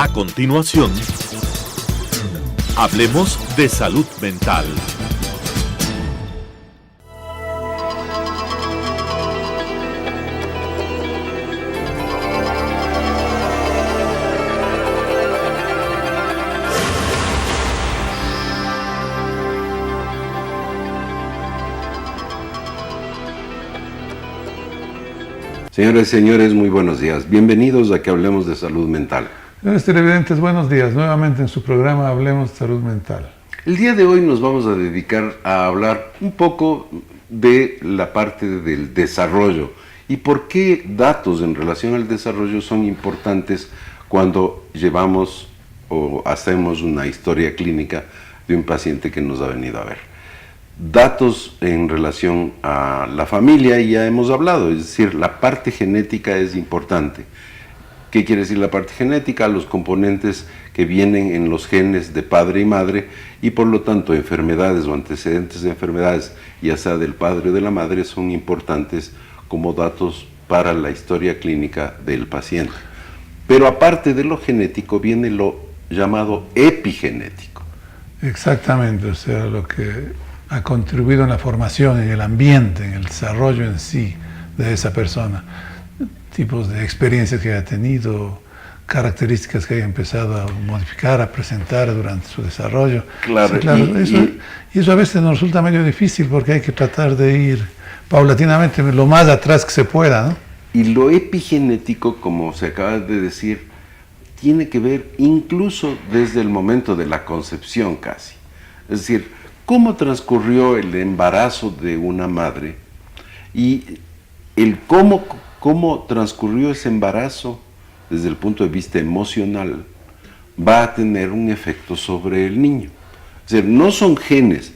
A continuación, hablemos de salud mental. Señoras y señores, muy buenos días. Bienvenidos a que hablemos de salud mental. Señores televidentes, buenos días. Nuevamente en su programa Hablemos de Salud Mental. El día de hoy nos vamos a dedicar a hablar un poco de la parte del desarrollo y por qué datos en relación al desarrollo son importantes cuando llevamos o hacemos una historia clínica de un paciente que nos ha venido a ver. Datos en relación a la familia ya hemos hablado, es decir, la parte genética es importante. ¿Qué quiere decir la parte genética? Los componentes que vienen en los genes de padre y madre y por lo tanto enfermedades o antecedentes de enfermedades, ya sea del padre o de la madre, son importantes como datos para la historia clínica del paciente. Pero aparte de lo genético viene lo llamado epigenético. Exactamente, o sea, lo que ha contribuido en la formación, en el ambiente, en el desarrollo en sí de esa persona. Tipos de experiencias que haya tenido, características que haya empezado a modificar, a presentar durante su desarrollo. Claro, sí, claro, y eso a veces nos resulta medio difícil porque hay que tratar de ir paulatinamente lo más atrás que se pueda, ¿no? Y lo epigenético, como se acaba de decir, tiene que ver incluso desde el momento de la concepción casi. Es decir, cómo transcurrió el embarazo de una madre y el cómo transcurrió ese embarazo desde el punto de vista emocional va a tener un efecto sobre el niño. Es decir, no son genes,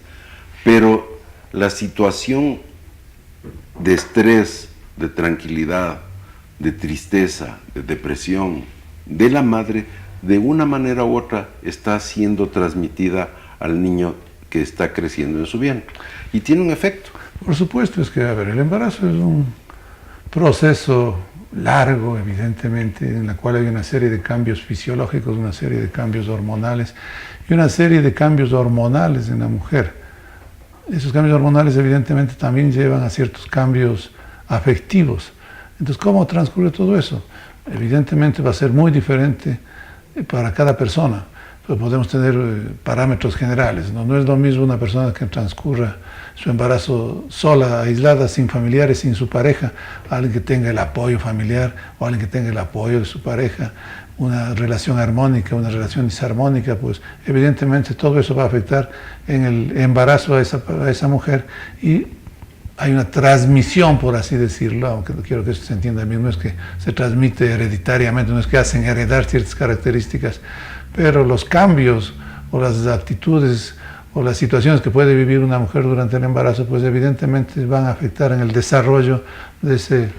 pero la situación de estrés, de tranquilidad, de tristeza, de depresión de la madre, de una manera u otra está siendo transmitida al niño que está creciendo en su vientre y tiene un efecto. Por supuesto, es que, a ver, el embarazo es un proceso largo, evidentemente, en la cual hay una serie de cambios fisiológicos, una serie de cambios hormonales y una serie de cambios hormonales en la mujer. Esos cambios hormonales evidentemente también llevan a ciertos cambios afectivos. Entonces, ¿cómo transcurre todo eso? Evidentemente va a ser muy diferente para cada persona. Pero podemos tener parámetros generales, ¿no? No es lo mismo una persona que transcurra su embarazo sola, aislada, sin familiares, sin su pareja, alguien que tenga el apoyo familiar o alguien que tenga el apoyo de su pareja, una relación armónica, una relación disarmónica, pues evidentemente todo eso va a afectar en el embarazo a esa mujer y hay una transmisión, por así decirlo, aunque quiero que eso se entienda bien, no es que se transmite hereditariamente, no es que hacen heredar ciertas características, pero los cambios o las actitudes o las situaciones que puede vivir una mujer durante el embarazo, pues evidentemente van a afectar en el desarrollo de ese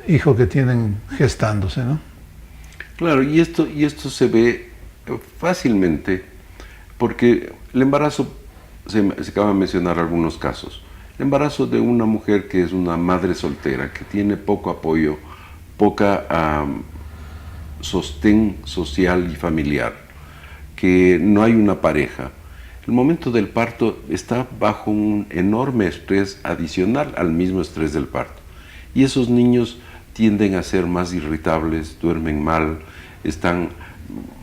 hijo que tienen gestándose, ¿no? Claro, y esto se ve fácilmente porque el embarazo, se acaba de mencionar algunos casos, el embarazo de una mujer que es una madre soltera, que tiene poco apoyo, poca sostén social y familiar, que no hay una pareja. El momento del parto está bajo un enorme estrés adicional al mismo estrés del parto. Y esos niños tienden a ser más irritables, duermen mal, están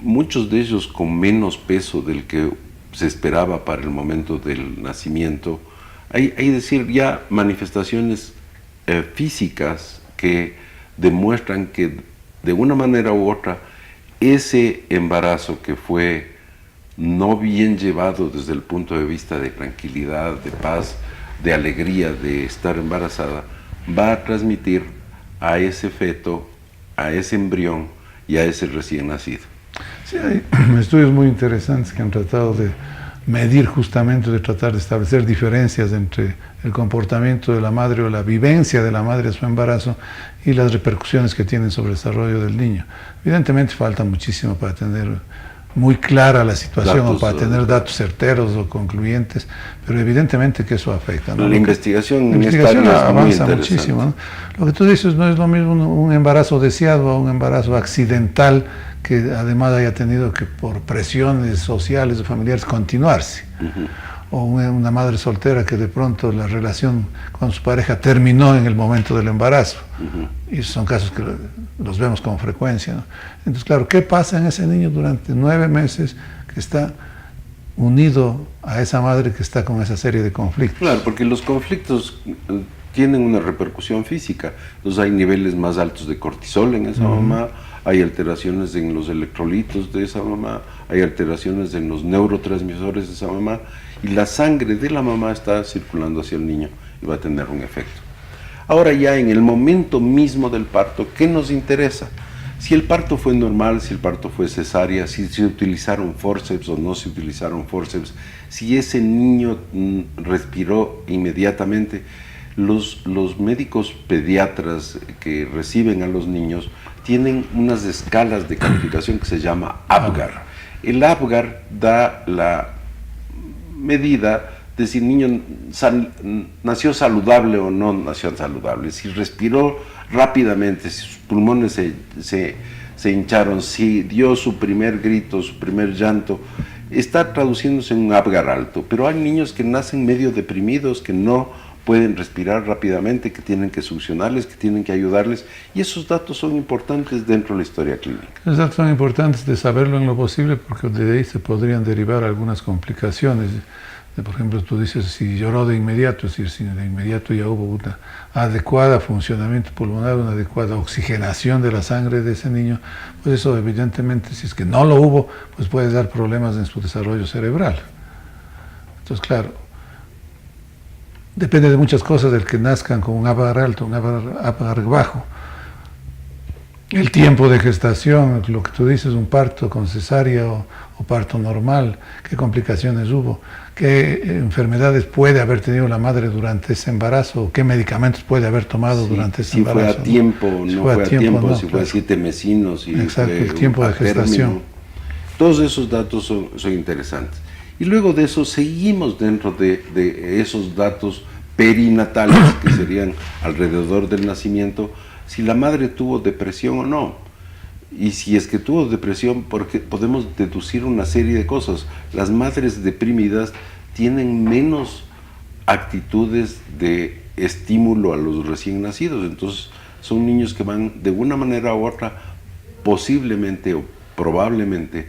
muchos de ellos con menos peso del que se esperaba para el momento del nacimiento. Hay decir ya manifestaciones físicas que demuestran que de una manera u otra ese embarazo que fue no bien llevado desde el punto de vista de tranquilidad, de paz, de alegría de estar embarazada, va a transmitir a ese feto, a ese embrión y a ese recién nacido. Sí, hay estudios muy interesantes que han tratado de medir justamente, de tratar de establecer diferencias entre el comportamiento de la madre o la vivencia de la madre a su embarazo y las repercusiones que tienen sobre el desarrollo del niño. Evidentemente falta muchísimo para tener muy clara la situación datos, o para tener datos certeros o concluyentes, pero evidentemente que eso afecta, ¿no? La investigación en esta área avanza muchísimo, ¿no? Lo que tú dices no es lo mismo un embarazo deseado o un embarazo accidental que además haya tenido que por presiones sociales o familiares continuarse. O una madre soltera que de pronto la relación con su pareja terminó en el momento del embarazo. Y son casos que los vemos con frecuencia, ¿no? Entonces, claro, ¿qué pasa en ese niño durante 9 meses que está unido a esa madre que está con esa serie de conflictos? Claro, porque los conflictos tienen una repercusión física. Entonces hay niveles más altos de cortisol en esa mamá, hay alteraciones en los electrolitos de esa mamá, hay alteraciones en los neurotransmisores de esa mamá, y la sangre de la mamá está circulando hacia el niño y va a tener un efecto. Ahora ya en el momento mismo del parto, ¿qué nos interesa? Si el parto fue normal, si el parto fue cesárea, si se utilizaron forceps o no se utilizaron forceps, si ese niño respiró inmediatamente. Los médicos pediatras que reciben a los niños tienen unas escalas de calificación que se llama APGAR. El APGAR da la medida de si el niño nació saludable o no nació saludable, si respiró rápidamente, si sus pulmones se hincharon, si dio su primer grito, su primer llanto. Está traduciéndose en un APGAR alto, pero hay niños que nacen medio deprimidos, que no pueden respirar rápidamente, que tienen que succionarles, que tienen que ayudarles, y esos datos son importantes dentro de la historia clínica. Los datos son importantes de saberlo en lo posible, porque de ahí se podrían derivar algunas complicaciones. Por ejemplo, tú dices, si lloró de inmediato, es decir, si de inmediato ya hubo una adecuada funcionamiento pulmonar, una adecuada oxigenación de la sangre de ese niño, pues eso evidentemente, si es que no lo hubo, pues puede dar problemas en su desarrollo cerebral. Entonces, claro, depende de muchas cosas del que nazcan con un APGAR alto, un APGAR bajo. El tiempo de gestación, lo que tú dices, un parto con cesárea o parto normal, qué complicaciones hubo, qué enfermedades puede haber tenido la madre durante ese embarazo, qué medicamentos puede haber tomado durante ese embarazo. Si fue a tiempo, no fue a tiempo, si fue a 7 mesinos, si exacto, fue el tiempo de gestación. Todos esos datos son interesantes. Y luego de eso seguimos dentro de esos datos perinatales, que serían alrededor del nacimiento, si la madre tuvo depresión o no. Y si es que tuvo depresión, porque podemos deducir una serie de cosas. Las madres deprimidas tienen menos actitudes de estímulo a los recién nacidos, entonces son niños que van de una manera u otra posiblemente o probablemente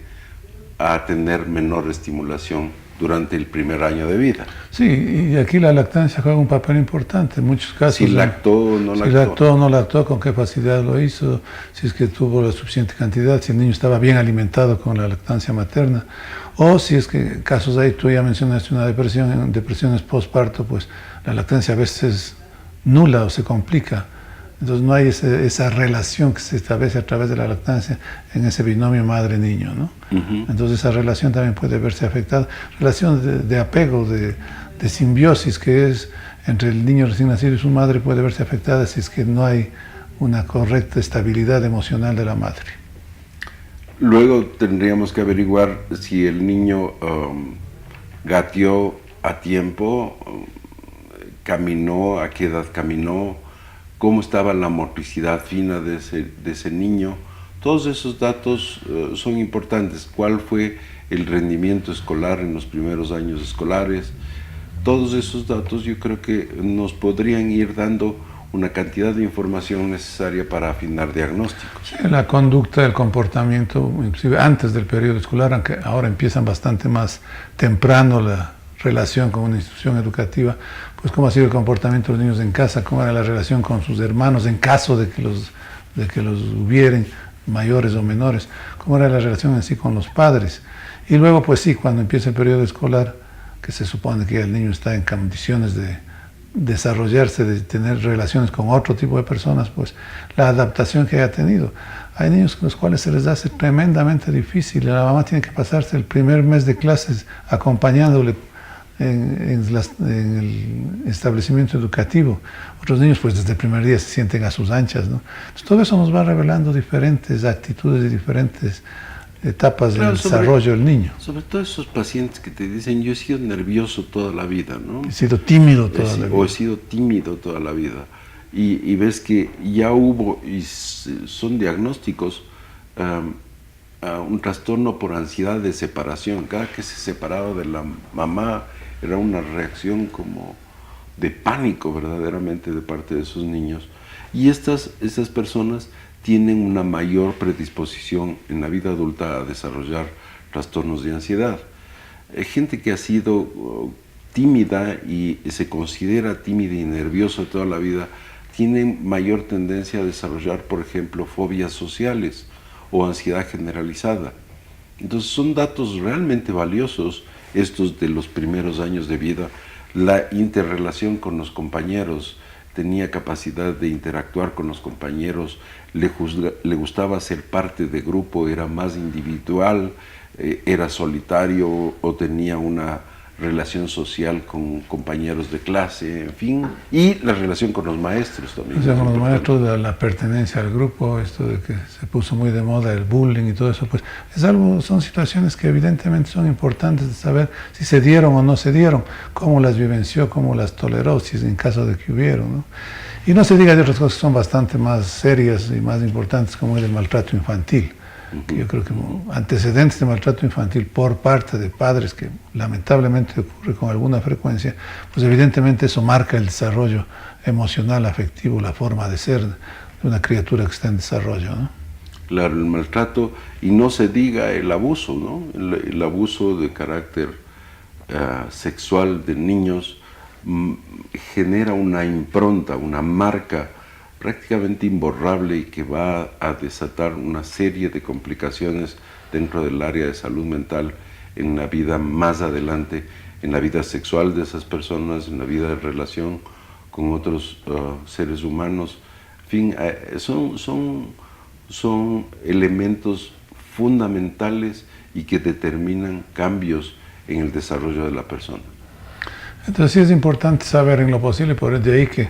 a tener menor estimulación durante el primer año de vida. Sí, y aquí la lactancia juega un papel importante en muchos casos. Si lactó o no lactó. Si lactó o no lactó, con qué facilidad lo hizo, si es que tuvo la suficiente cantidad, si el niño estaba bien alimentado con la lactancia materna, o si es que casos ahí, tú ya mencionaste una depresión, en depresiones postparto, pues la lactancia a veces es nula o se complica. Entonces no hay esa relación que se establece a través de la lactancia en ese binomio madre-niño, ¿no? Entonces esa relación también puede verse afectada. Relación de apego, de simbiosis que es entre el niño recién nacido y su madre puede verse afectada si es que no hay una correcta estabilidad emocional de la madre. Luego tendríamos que averiguar si el niño gateó a tiempo, caminó, a qué edad caminó, cómo estaba la motricidad fina de ese niño. Todos esos datos son importantes. ¿Cuál fue el rendimiento escolar en los primeros años escolares? Todos esos datos yo creo que nos podrían ir dando una cantidad de información necesaria para afinar diagnósticos. Sí, la conducta, el comportamiento, inclusive antes del periodo escolar, aunque ahora empiezan bastante más temprano la relación con una institución educativa, pues cómo ha sido el comportamiento de los niños en casa, cómo era la relación con sus hermanos en caso de que los hubieran, mayores o menores, cómo era la relación en sí con los padres. Y luego, pues sí, cuando empieza el periodo escolar, que se supone que el niño está en condiciones de desarrollarse, de tener relaciones con otro tipo de personas, pues la adaptación que haya tenido. Hay niños con los cuales se les hace tremendamente difícil. La mamá tiene que pasarse el primer mes de clases acompañándole en el establecimiento educativo. Otros niños pues desde el primer día se sienten a sus anchas, ¿no? Entonces, todo eso nos va revelando diferentes actitudes y diferentes etapas del desarrollo del niño. Sobre todo esos pacientes que te dicen, yo he sido nervioso toda la vida, ¿no? He sido tímido toda la vida. O he sido tímido toda la vida. Y ves que ya hubo, y son diagnósticos un trastorno por ansiedad de separación. Cada que se separaba de la mamá era una reacción como de pánico verdaderamente de parte de esos niños. Y estas personas tienen una mayor predisposición en la vida adulta a desarrollar trastornos de ansiedad. Gente que ha sido tímida y se considera tímida y nerviosa toda la vida, tienen mayor tendencia a desarrollar, por ejemplo, fobias sociales o ansiedad generalizada. Entonces son datos realmente valiosos estos de los primeros años de vida. La interrelación con los compañeros, tenía capacidad de interactuar con los compañeros, le gustaba ser parte de grupo, era más individual, era solitario o tenía una relación social con compañeros de clase, en fin, y la relación con los maestros también. O sea, con los maestros, la pertenencia al grupo, esto de que se puso muy de moda el bullying y todo eso, pues es algo, son situaciones que evidentemente son importantes de saber si se dieron o no se dieron, cómo las vivenció, cómo las toleró, si es en caso de que hubieron, ¿no? Y no se diga de otras cosas que son bastante más serias y más importantes, como el maltrato infantil. Yo creo que antecedentes de maltrato infantil por parte de padres, que lamentablemente ocurre con alguna frecuencia, pues evidentemente eso marca el desarrollo emocional, afectivo, la forma de ser de una criatura que está en desarrollo, ¿no? Claro, el maltrato, y no se diga el abuso, ¿no? El abuso de carácter sexual de niños genera una impronta, una marca prácticamente imborrable y que va a desatar una serie de complicaciones dentro del área de salud mental en la vida más adelante, en la vida sexual de esas personas, en la vida de relación con otros seres humanos. En fin, son elementos fundamentales y que determinan cambios en el desarrollo de la persona. Entonces sí es importante saber en lo posible, por de ahí que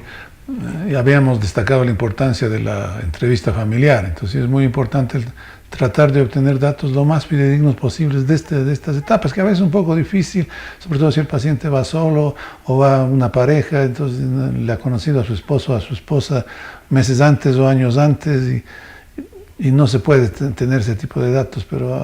ya habíamos destacado la importancia de la entrevista familiar. Entonces es muy importante tratar de obtener datos lo más fidedignos posibles de estas etapas, que a veces es un poco difícil, sobre todo si el paciente va solo o va una pareja, entonces le ha conocido a su esposo o a su esposa meses antes o años antes y no se puede tener ese tipo de datos, pero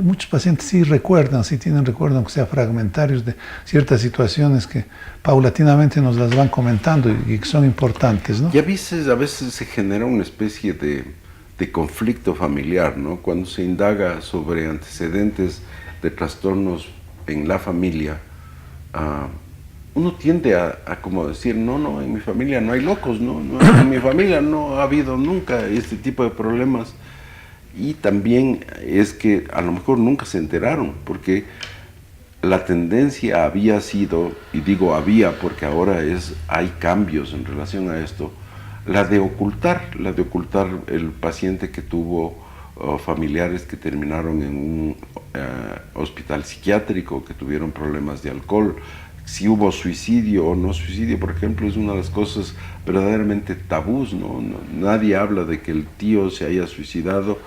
muchos pacientes sí recuerdan, sí tienen recuerdo, aunque sea fragmentarios, de ciertas situaciones que paulatinamente nos las van comentando y que son importantes, ¿no? Y a veces se genera una especie de conflicto familiar, ¿no? Cuando se indaga sobre antecedentes de trastornos en la familia, uno tiende a como decir, no, en mi familia no hay locos, no, en mi familia no ha habido nunca este tipo de problemas. Y también es que a lo mejor nunca se enteraron, porque la tendencia había sido, y digo había porque ahora hay cambios en relación a esto, la de ocultar el paciente que tuvo familiares que terminaron en un hospital psiquiátrico, que tuvieron problemas de alcohol. Si hubo suicidio o no suicidio, por ejemplo, es una de las cosas verdaderamente tabús, ¿no? Nadie habla de que el tío se haya suicidado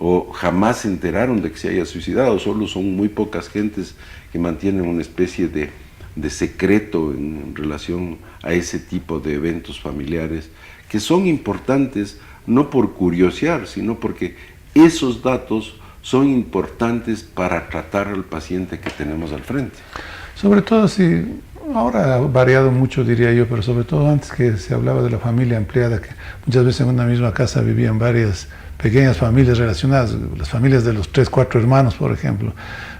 o jamás se enteraron de que se haya suicidado. Solo son muy pocas gentes que mantienen una especie de secreto en relación a ese tipo de eventos familiares, que son importantes no por curiosear, sino porque esos datos son importantes para tratar al paciente que tenemos al frente. Sobre todo si, ahora ha variado mucho diría yo, pero sobre todo antes que se hablaba de la familia ampliada, que muchas veces en una misma casa vivían varias pequeñas familias relacionadas, las familias de los 3, 4 hermanos, por ejemplo.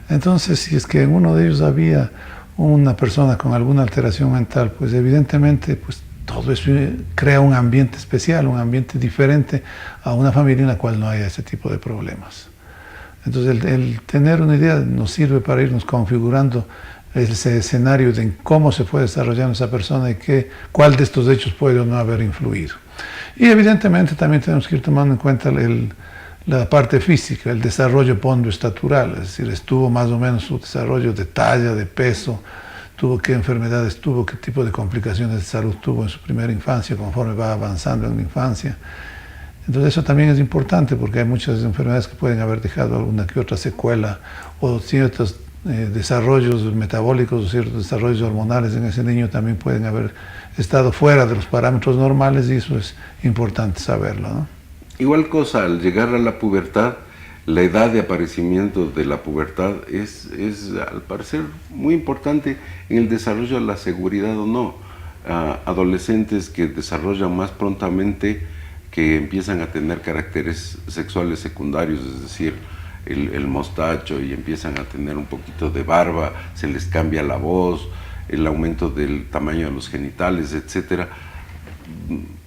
Entonces, si es que en uno de ellos había una persona con alguna alteración mental, pues evidentemente pues, todo eso crea un ambiente especial, un ambiente diferente a una familia en la cual no haya ese tipo de problemas. Entonces, el tener una idea nos sirve para irnos configurando ese escenario de cómo se fue desarrollando esa persona y cuál de estos hechos puede o no haber influido. Y evidentemente también tenemos que ir tomando en cuenta la parte física, el desarrollo pondoestatural, es decir, estuvo más o menos su desarrollo de talla, de peso, tuvo qué enfermedades tuvo, qué tipo de complicaciones de salud tuvo en su primera infancia, conforme va avanzando en la infancia. Entonces eso también es importante porque hay muchas enfermedades que pueden haber dejado alguna que otra secuela o ciertos desarrollos metabólicos o ciertos desarrollos hormonales en ese niño también pueden haber estado fuera de los parámetros normales y eso es importante saberlo, ¿no? Igual cosa, al llegar a la pubertad, la edad de aparecimiento de la pubertad es al parecer muy importante en el desarrollo de la seguridad o no. Adolescentes que desarrollan más prontamente, que empiezan a tener caracteres sexuales secundarios, es decir, el mostacho, y empiezan a tener un poquito de barba, se les cambia la voz, el aumento del tamaño de los genitales, etc.,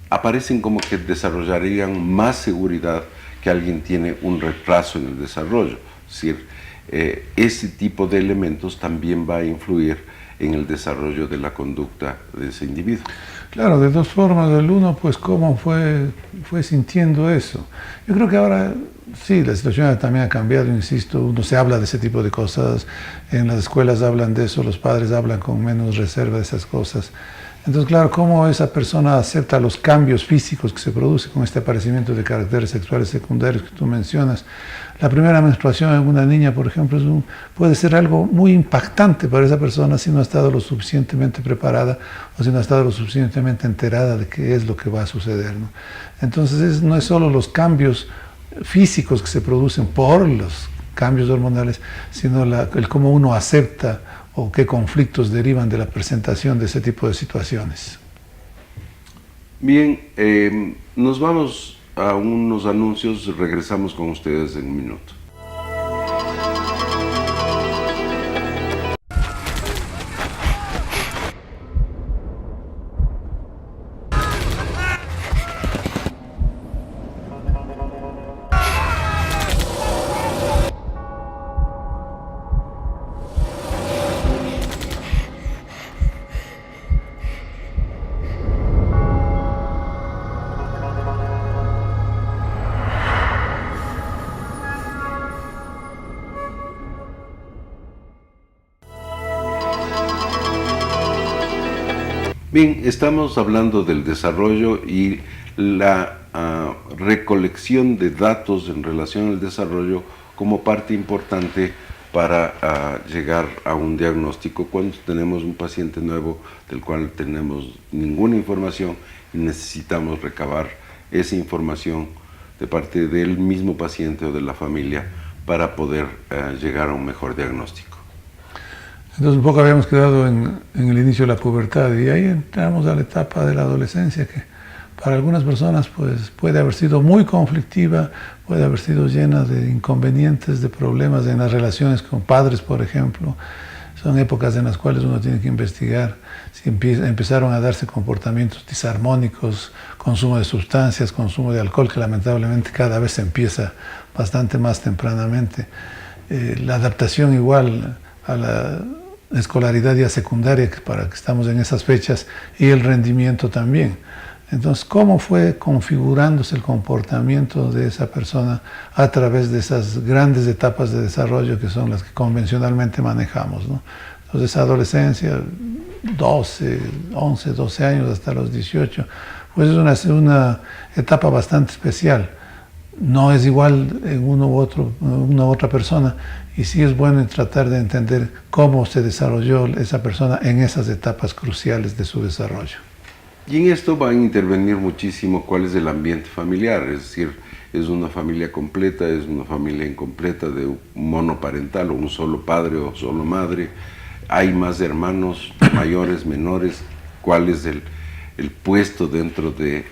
aparecen como que desarrollarían más seguridad que alguien tiene un retraso en el desarrollo. Es decir, ese tipo de elementos también va a influir en el desarrollo de la conducta de ese individuo. Claro, de dos formas. El uno, pues cómo fue sintiendo eso. Yo creo que ahora sí, la situación también ha cambiado, insisto, uno se habla de ese tipo de cosas, en las escuelas hablan de eso, los padres hablan con menos reserva de esas cosas. Entonces, claro, cómo esa persona acepta los cambios físicos que se producen con este aparecimiento de caracteres sexuales secundarios que tú mencionas. La primera menstruación en una niña, por ejemplo, puede ser algo muy impactante para esa persona si no ha estado lo suficientemente preparada o si no ha estado lo suficientemente enterada de qué es lo que va a suceder, ¿no? Entonces, no es solo los cambios físicos que se producen por los cambios hormonales, sino el cómo uno acepta o qué conflictos derivan de la presentación de ese tipo de situaciones. Bien, nos vamos a unos anuncios, regresamos con ustedes en un minuto. Bien, estamos hablando del desarrollo y la recolección de datos en relación al desarrollo como parte importante para llegar a un diagnóstico cuando tenemos un paciente nuevo del cual tenemos ninguna información y necesitamos recabar esa información de parte del mismo paciente o de la familia para poder llegar a un mejor diagnóstico. Entonces un poco habíamos quedado en el inicio de la pubertad y ahí entramos a la etapa de la adolescencia que para algunas personas pues, puede haber sido muy conflictiva, puede haber sido llena de inconvenientes, de problemas en las relaciones con padres, por ejemplo. Son épocas en las cuales uno tiene que investigar si empezaron a darse comportamientos disarmónicos, consumo de sustancias, consumo de alcohol, que lamentablemente cada vez se empieza bastante más tempranamente. La adaptación igual a la escolaridad ya secundaria, para que estamos en esas fechas, y el rendimiento también. Entonces, ¿cómo fue configurándose el comportamiento de esa persona a través de esas grandes etapas de desarrollo que son las que convencionalmente manejamos, ¿no? Entonces, adolescencia, 12, 11, 12 años hasta los 18, pues es una etapa bastante especial. No es igual en una u otra persona, y sí es bueno tratar de entender cómo se desarrolló esa persona en esas etapas cruciales de su desarrollo. Y en esto va a intervenir muchísimo cuál es el ambiente familiar, es decir, es una familia completa, es una familia incompleta de un monoparental o un solo padre o solo madre, hay más hermanos, mayores, menores, cuál es el puesto dentro de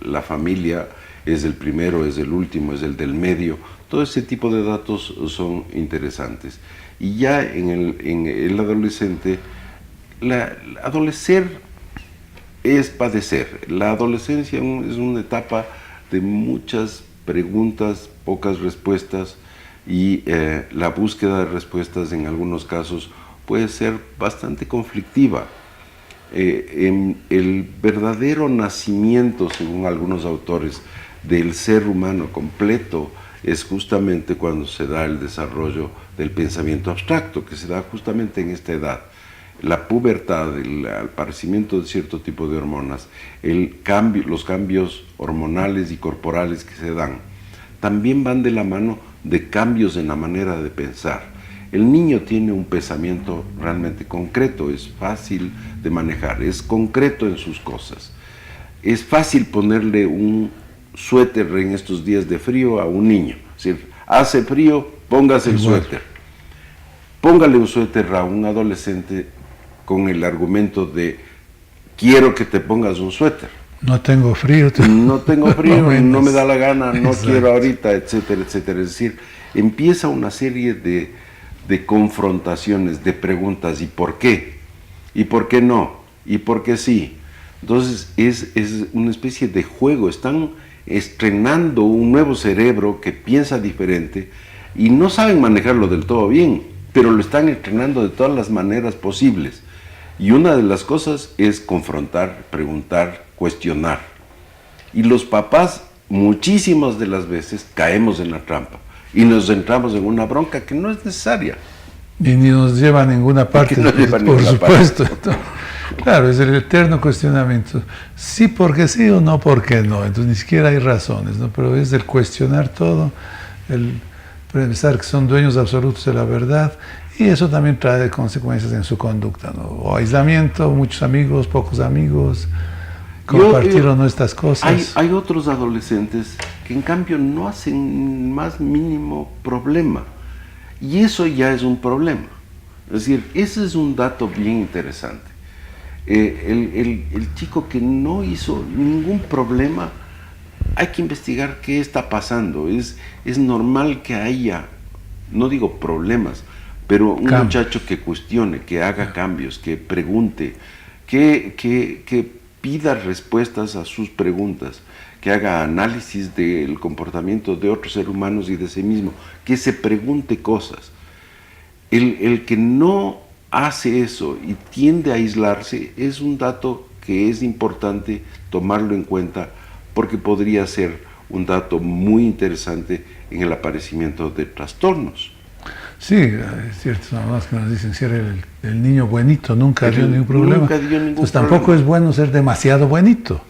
la familia, es el primero, es el último, es el del medio. Todo ese tipo de datos son interesantes. Y ya en el adolescente, adolecer es padecer. La adolescencia es una etapa de muchas preguntas, pocas respuestas, y la búsqueda de respuestas en algunos casos puede ser bastante conflictiva. El verdadero nacimiento, según algunos autores, del ser humano completo es justamente cuando se da el desarrollo del pensamiento abstracto, que se da justamente en esta edad. La pubertad, el aparecimiento de cierto tipo de hormonas, los cambios hormonales y corporales que se dan, también van de la mano de cambios en la manera de pensar. El niño tiene un pensamiento realmente concreto, es fácil de manejar, es concreto en sus cosas. Es fácil ponerle un suéter en estos días de frío a un niño. Es decir, hace frío, póngase el Igual. suéter. Póngale un suéter a un adolescente con el argumento de quiero que te pongas un suéter. No tengo frío. No tengo frío, No no me vengas. da la gana, no Exacto. quiero ahorita, etcétera, etcétera. Es decir, empieza una serie de confrontaciones, de preguntas, ¿y por qué? ¿Y por qué no? ¿Y por qué sí? Entonces es una especie de juego, están estrenando un nuevo cerebro que piensa diferente y no saben manejarlo del todo bien, pero lo están entrenando de todas las maneras posibles. Y una de las cosas es confrontar, preguntar, cuestionar. Y los papás muchísimas de las veces caemos en la trampa y nos entramos en una bronca que no es necesaria. Y ni nos lleva a ninguna parte, no lleva a por ninguna supuesto. Claro, es el eterno cuestionamiento. Sí porque sí o no porque no. Entonces ni siquiera hay razones, ¿no? Pero es el cuestionar todo, el pensar que son dueños absolutos de la verdad, y eso también trae consecuencias en su conducta, ¿no? O aislamiento, muchos amigos, pocos amigos, compartir o no estas cosas. Hay otros adolescentes que en cambio no hacen más mínimo problema. Y eso ya es un problema. Es decir, ese es un dato bien interesante. El chico que no hizo ningún problema, hay que investigar qué está pasando. Es normal que haya, no digo problemas, pero un muchacho que cuestione, que haga cambios, que pregunte, que pida respuestas a sus preguntas, que haga análisis del comportamiento de otros seres humanos y de sí mismo, que se pregunte cosas. El que no hace eso y tiende a aislarse es un dato que es importante tomarlo en cuenta, porque podría ser un dato muy interesante en el aparecimiento de trastornos. Sí, es cierto, nada más que nos dicen, si era el niño buenito, nunca dio ningún problema. Nunca dio ningún Entonces tampoco problema. es bueno ser demasiado buenito.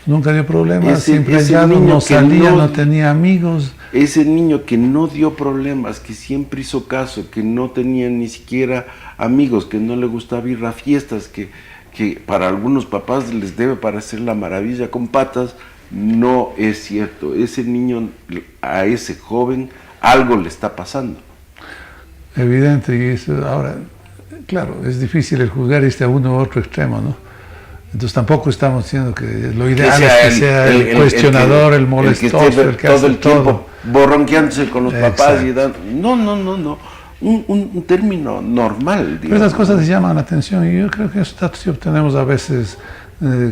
Nunca dio problemas, Ese siempre hallado, niño no que salía, no tenía amigos. Ese niño que no dio problemas, que siempre hizo caso, que no tenía ni siquiera amigos, que no le gustaba ir a fiestas, que para algunos papás les debe parecer la maravilla con patas, no es cierto. Ese niño, a ese joven, algo le está pasando. Evidente, y eso ahora, claro, es difícil el juzgar a uno u otro extremo, ¿no? Entonces tampoco estamos diciendo que lo ideal es que sea el cuestionador, el molestoso, el que todo hace el tiempo todo. borronqueándose con los papás y Exacto. dando... No. Un término normal, digamos. Pero esas cosas les llaman la atención, y yo creo que esos datos sí obtenemos a veces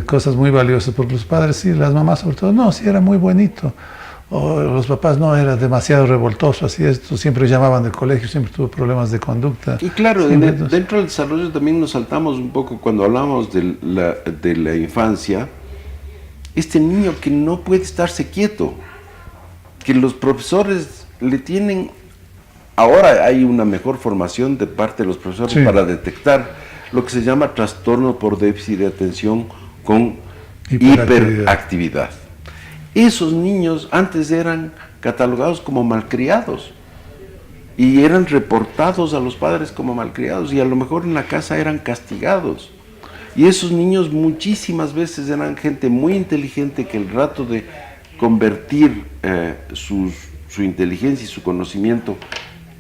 cosas muy valiosas, porque los padres sí, las mamás sobre todo, no, sí era muy bonito. O los papás no, era demasiado revoltoso, así esto, siempre llamaban del colegio, siempre tuvo problemas de conducta. Y claro, Siempre, dentro del desarrollo también nos saltamos un poco cuando hablamos de la infancia, este niño que no puede estarse quieto, que los profesores le tienen, ahora hay una mejor formación de parte de los profesores Sí. para detectar lo que se llama trastorno por déficit de atención con Hiperactividad. hiperactividad. Esos niños antes eran catalogados como malcriados y eran reportados a los padres como malcriados, y a lo mejor en la casa eran castigados. Y esos niños muchísimas veces eran gente muy inteligente que el rato de convertir su inteligencia y su conocimiento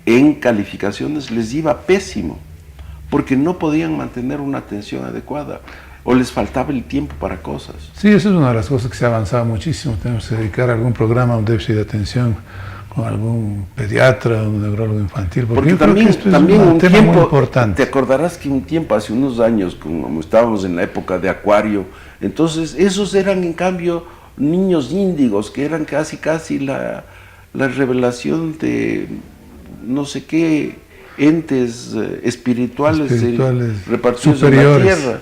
en calificaciones les iba pésimo, porque no podían mantener una atención adecuada o les faltaba el tiempo para cosas. Sí, eso es una de las cosas que se ha avanzado muchísimo. Tenemos que dedicar algún programa a un déficit de atención con algún pediatra o un neurólogo infantil, porque yo creo que esto es un tema muy importante. Te acordarás que un tiempo, hace unos años, como estábamos en la época de Acuario, entonces esos eran en cambio niños índigos, que eran casi la revelación de no sé qué entes espirituales repartidos superiores en la tierra.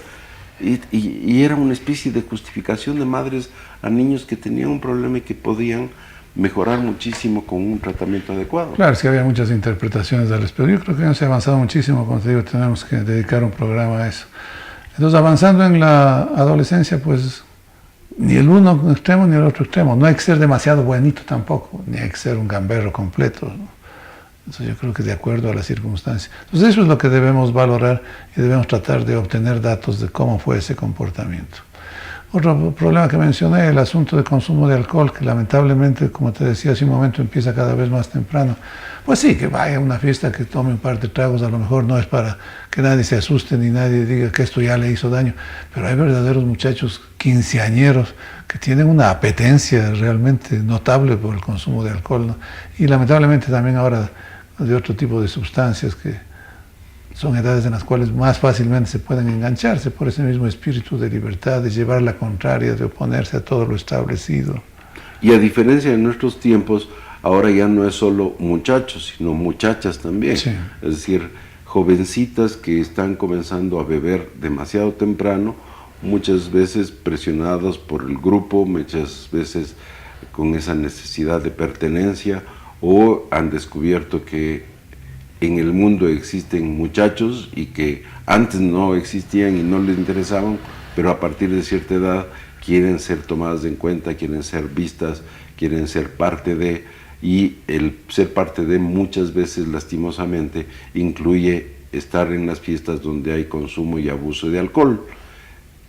Y era una especie de justificación de madres a niños que tenían un problema y que podían mejorar muchísimo con un tratamiento adecuado. Claro, es que había muchas interpretaciones al respecto. Yo creo que no se ha avanzado muchísimo, como te digo, tenemos que dedicar un programa a eso. Entonces, avanzando en la adolescencia, pues ni el uno extremo ni el otro extremo. No hay que ser demasiado buenito tampoco, ni hay que ser un gamberro completo, ¿no? Entonces yo creo que de acuerdo a las circunstancias. Entonces eso es lo que debemos valorar y debemos tratar de obtener datos de cómo fue ese comportamiento. Otro problema que mencioné, el asunto del consumo de alcohol, que lamentablemente, como te decía hace un momento, empieza cada vez más temprano. Pues sí, que vaya a una fiesta, que tome un par de tragos, a lo mejor no es para que nadie se asuste ni nadie diga que esto ya le hizo daño, pero hay verdaderos muchachos quinceañeros que tienen una apetencia realmente notable por el consumo de alcohol, ¿no? Y lamentablemente también ahora de otro tipo de sustancias que son edades en las cuales más fácilmente se pueden engancharse por ese mismo espíritu de libertad, de llevar la contraria, de oponerse a todo lo establecido. Y a diferencia de nuestros tiempos, ahora ya no es solo muchachos, sino muchachas también. Sí. Es decir, jovencitas que están comenzando a beber demasiado temprano, muchas veces presionadas por el grupo, muchas veces con esa necesidad de pertenencia, o han descubierto que en el mundo existen muchachos y que antes no existían y no les interesaban, pero a partir de cierta edad quieren ser tomadas en cuenta, quieren ser vistas, quieren ser parte de, y el ser parte de muchas veces lastimosamente incluye estar en las fiestas donde hay consumo y abuso de alcohol.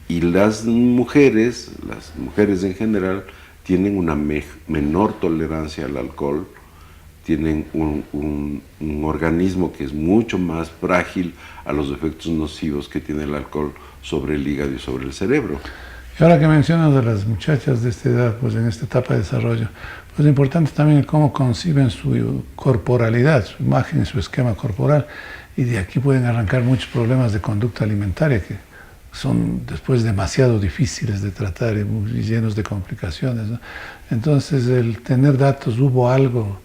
Y las mujeres en general, tienen una menor tolerancia al alcohol, tienen un organismo que es mucho más frágil a los efectos nocivos que tiene el alcohol sobre el hígado y sobre el cerebro. Y ahora que mencionas de las muchachas de esta edad, pues en esta etapa de desarrollo, pues es importante también cómo conciben su corporalidad, su imagen, su esquema corporal, y de aquí pueden arrancar muchos problemas de conducta alimentaria que son después demasiado difíciles de tratar y muy llenos de complicaciones, ¿no? Entonces, el tener datos, hubo algo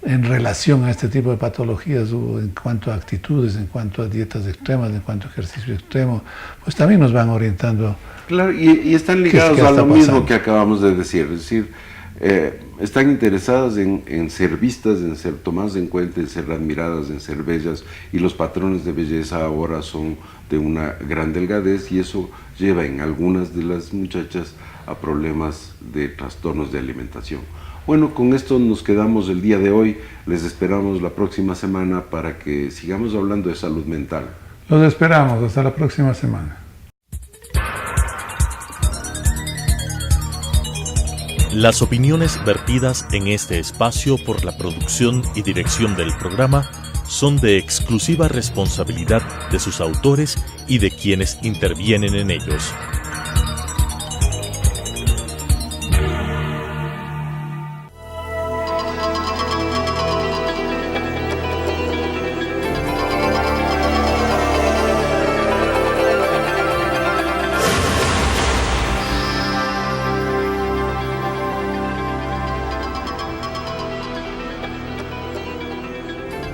en relación a este tipo de patologías, en cuanto a actitudes, en cuanto a dietas extremas, en cuanto a ejercicio extremo, pues también nos van orientando. Claro, y están ligados a lo mismo que acabamos de decir, es decir, están interesadas en ser vistas, en ser tomadas en cuenta, en ser admiradas, en ser bellas, y los patrones de belleza ahora son de una gran delgadez, y eso lleva en algunas de las muchachas a problemas de trastornos de alimentación. Bueno, con esto nos quedamos el día de hoy. Les esperamos la próxima semana para que sigamos hablando de salud mental. Los esperamos. Hasta la próxima semana. Las opiniones vertidas en este espacio por la producción y dirección del programa son de exclusiva responsabilidad de sus autores y de quienes intervienen en ellos.